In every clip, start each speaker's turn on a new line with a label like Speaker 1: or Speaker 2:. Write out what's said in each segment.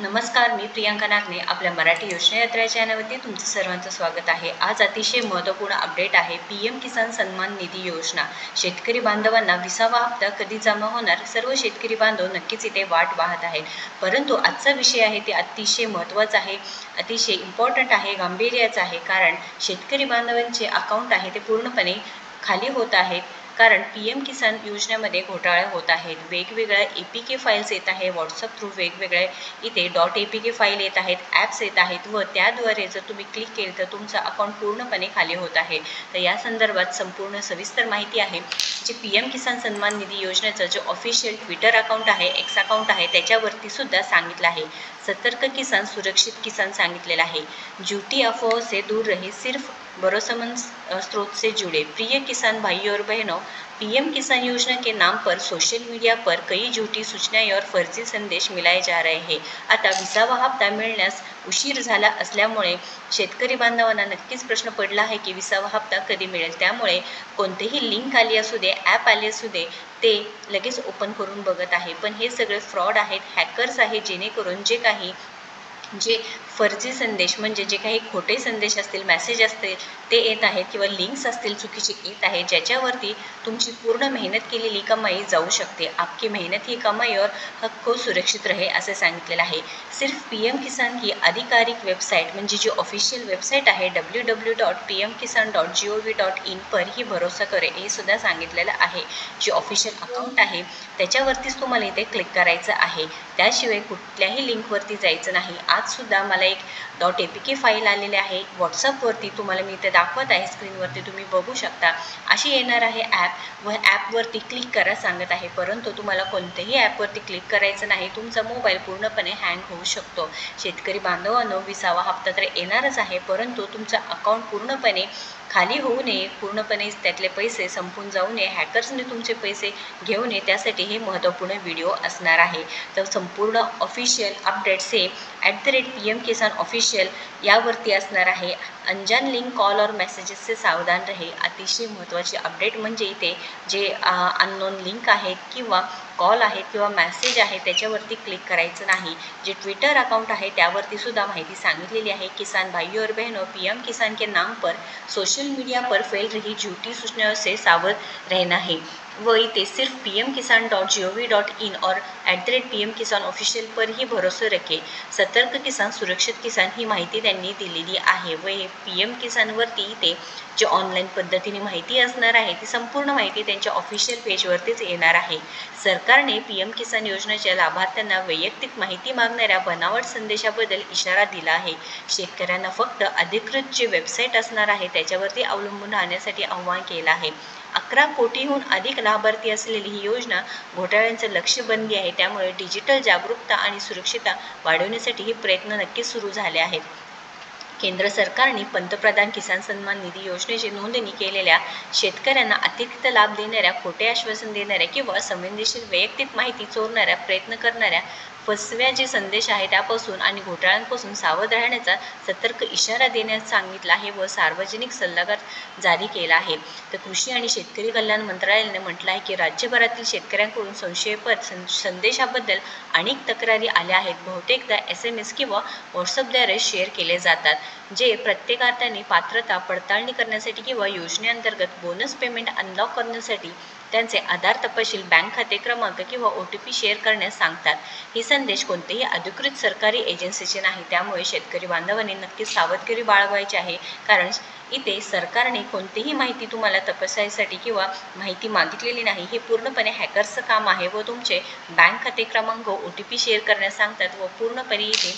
Speaker 1: नमस्कार, मी प्रियांका नागने आपल्या मराठी योजना यात्रा चॅनलवरती तुमचं सर्वांचं स्वागत आहे। आज अतिशय महत्त्वपूर्ण अपडेट आहे। PM किसान सन्मान निधी योजना शेतकरी बांधवांना 20वा हप्ता कधी जमा होणार, सर्व शेतकरी बांधव नक्कीच इथे वाट पाहत आहेत। परंतु आजचा विषय आहे ते अतिशय महत्त्वाचा आहे, अतिशय इम्पॉर्टंट आहे, गांभीर्याचा आहे। कारण शेतकरी बांधवांचे अकाउंट आहे ते पूर्णपणे खाली होत आहेत, कारण PM किसान योजनेमध्ये घोटाळे होत आहेत। वेगवेगळ्या APK फाईल्स येत आहे, व्हॉट्सअप थ्रू वेगवेगळे इथे .apk फाईल येत आहेत, ॲप्स येत आहेत व त्याद्वारे जर तुम्ही क्लिक केलं तर तुमचं अकाउंट पूर्णपणे खाली होत आहे। तर या संदर्भात संपूर्ण सविस्तर माहिती आहे, जे PM किसान सन्मान निधी योजनेचं जो ऑफिशियल ट्विटर अकाउंट आहे, एक्स अकाउंट आहे, त्याच्यावरती सुद्धा सांगितलं आहे। सतर्क किसान सुरक्षित किसान सांगितलेलं आहे। झूठी अफवाहों से दूर रहे, सिर्फ भरोसेमंद स्रोत से जुड़े। प्रिय किसान भाइयों और बहनों, PM किसान योजना के नाम पर सोशल मीडिया पर कई झूठी सूचनाएं और फर्जी संदेश मिलाए जा रहे हैं। आता 20वा हप्ता मिळण्यास उशीर झाला असल्यामुळे शेतकरी बांधवांना नक्कीच प्रश्न पडला आहे की 20वा हप्ता कधी मिळेल। त्यामुळे कोणतेही लिंक आली असू दे, ॲप आले असू दे, ते लगेच ओपन करून बघत आहे। पण हे सगळे फ्रॉड आहेत, हॅकर्स आहेत, जेणेकरून जे फर्जी संदेश म्हणजे जे काही खोटे संदेश असतील, मेसेज असतील ते येत आहेत किंवा लिंक्स असतील चुकीचे येत आहेत, ज्याच्यावरती तुमची पूर्ण मेहनत केलेली कमाई जाऊ शकते। आपकी मेहनत ही कमाई और हक को सुरक्षित रहे असे सांगितलेलं आहे। सिर्फ PM किसान की आधिकारिक वेबसाईट म्हणजे जी ऑफिशियल वेबसाईट आहे www.pmkisan.gov.in पर ही भरोसा करे, हे सुद्धा सांगितलेलं आहे। जे ऑफिशियल अकाउंट आहे त्याच्यावरतीच तुम्हाला इथे क्लिक करायचं आहे, त्याशिवाय कुठल्याही लिंकवरती जायचं नाही। आज सुद्धा मला एक .apk फाईल आलेली आहे व्हॉट्सअपवरती, तुम्हाला मी इथे दाखवत आहे स्क्रीनवरती, तुम्ही बघू शकता। अशी येणार आहे ॲप व ॲपवरती क्लिक करा सांगत आहे, परंतु तुम्हाला कोणत्याही ॲपवरती क्लिक करायचं नाही, तुमचा मोबाईल पूर्णपणे हँग होऊ शकतो। शेतकरी बांधवांनो, 20वा हप्ता तर येणारच आहे, परंतु तुमचं अकाउंट पूर्णपणे खाली होऊ नये, पूर्णपणे त्यातले पैसे संपून जाऊ नये, हॅकर्सने तुमचे पैसे घेऊ नये, त्यासाठी हे महत्त्वपूर्ण व्हिडिओ असणार आहे। तर संपूर्ण ऑफिशियल अपडेट्स हे @PM किसान ऑफिशियल यावरती असणार आहे। अनजान लिंक, कॉल और मैसेजेस से सावधान रहे। अतिशय महत्त्वाची अपडेट म्हणजे इथे जे अननोन लिंक आहेत किंवा कॉल आहेत किंवा मेसेज आहे त्याच्यावरती क्लिक करायचं नाही। जे ट्विटर अकाउंट आहे त्यावरती सुद्धा माहिती सांगितलेली आहे। किसान भाइयों और बहनों, PM किसान के नाम पर सोशल मीडिया पर फैल रही झूठी सूचनाओं से सावध रहना है। व इथे सिर्फ pmkisan.gov.in और @PM किसान ऑफिशियल पर ही भरोसे रखे। सतर्क किसान सुरक्षित किसान ही माहिती त्यांनी दिलेली आहे व हे PM किसानवरती इथे जे ऑनलाईन पद्धतीने माहिती असणार आहे ती संपूर्ण माहिती त्यांच्या ऑफिशियल पेजवरतीच येणार आहे। सरकारने PM किसान योजनेच्या लाभार्थ्यांना वैयक्तिक माहिती मागणाऱ्या बनावट संदेशाबद्दल इशारा दिला आहे। शेतकऱ्यांना फक्त अधिकृत जे वेबसाईट असणार आहे त्याच्यावरती अवलंबून राहण्यासाठी आवाहन केलं आहे। 11 कोटीहून अधिक लाभार्थी असलेली ही योजना घोटाळ्यांचं लक्ष्य बनली आहे, त्यामुळे डिजिटल जागरूकता आणि सुरक्षितता वाढवण्यासाठी हे प्रयत्न नक्कीच सुरू झाले आहेत। केंद्र सरकारने पंतप्रधान किसान सन्मान निधी योजनेची नोंदणी केलेल्या शेतकऱ्यांना अतिरिक्त लाभ देणाऱ्या, खोटे आश्वासन देणाऱ्या किंवा संवेदनशील वैयक्तिक माहिती चोरणाऱ्या प्रयत्न करणाऱ्या फसव्या जे संदेश आहे त्यापासून आणि घोटाळ्यांपासून सावध राहण्याचा सतर्क इशारा देण्यास सांगितला आहे व सार्वजनिक सल्लागार जारी केला आहे। तर कृषी आणि शेतकरी कल्याण मंत्रालयाने म्हटलं आहे की राज्यभरातील शेतकऱ्यांकडून संशयास्पद संदेशाबद्दल अनेक तक्रारी आल्या आहेत। बहुतेकदा SMS किंवा व्हॉट्सअपद्वारे शेअर केले जातात, जे प्रत्येकाने पात्रता पडताळणी करण्यासाठी किंवा योजनेअंतर्गत बोनस पेमेंट अनलॉक करण्यासाठी त्यांचे आधार तपशील, बँक खाते क्रमांक किंवा OTP शेअर करण्यास सांगतात। हे संदेश कोणतेही अधिकृत सरकारी एजन्सीचे नाही, त्यामुळे शेतकरी बांधवांनी नक्कीच सावधगिरी बाळगायची आहे। कारण इथे सरकारने कोणतीही माहिती तुम्हाला तपासायसाठी किंवा माहिती मागितलेली नाही, हे पूर्णपणे हॅकर्सचं काम आहे व तुमचे बँक खाते क्रमांक OTP शेअर करण्यास सांगतात व पूर्णपणे इथे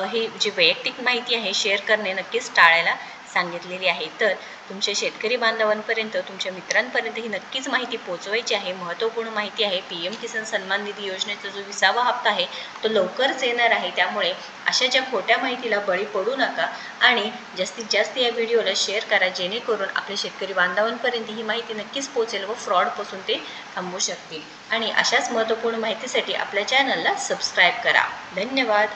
Speaker 1: हे जे वैयक्तिक माहिती आहे शेअर करणे नक्कीच टाळायला सांगितलेली आहे। तर तुमच्या शेतकरी बांधवांपर्यंत, तुमच्या मित्रांपर्यंत ही नक्कीच माहिती पोहोचवायची आहे। महत्त्वपूर्ण माहिती आहे। PM किसान सन्मान निधी योजनेचा जो 20वा हप्ता आहे तो लवकरच येणार आहे, त्यामुळे अशा ज्या खोट्या माहितीला बळी पडू नका आणि जास्तीत जास्त या व्हिडिओला शेअर करा, जेणेकरून आपल्या शेतकरी बांधवांपर्यंत ही माहिती नक्कीच पोहोचेल व फ्रॉडपासून ते थांबू शकतील। आणि अशाच महत्त्वपूर्ण माहितीसाठी आपल्या चॅनलला सबस्क्राईब करा। धन्यवाद।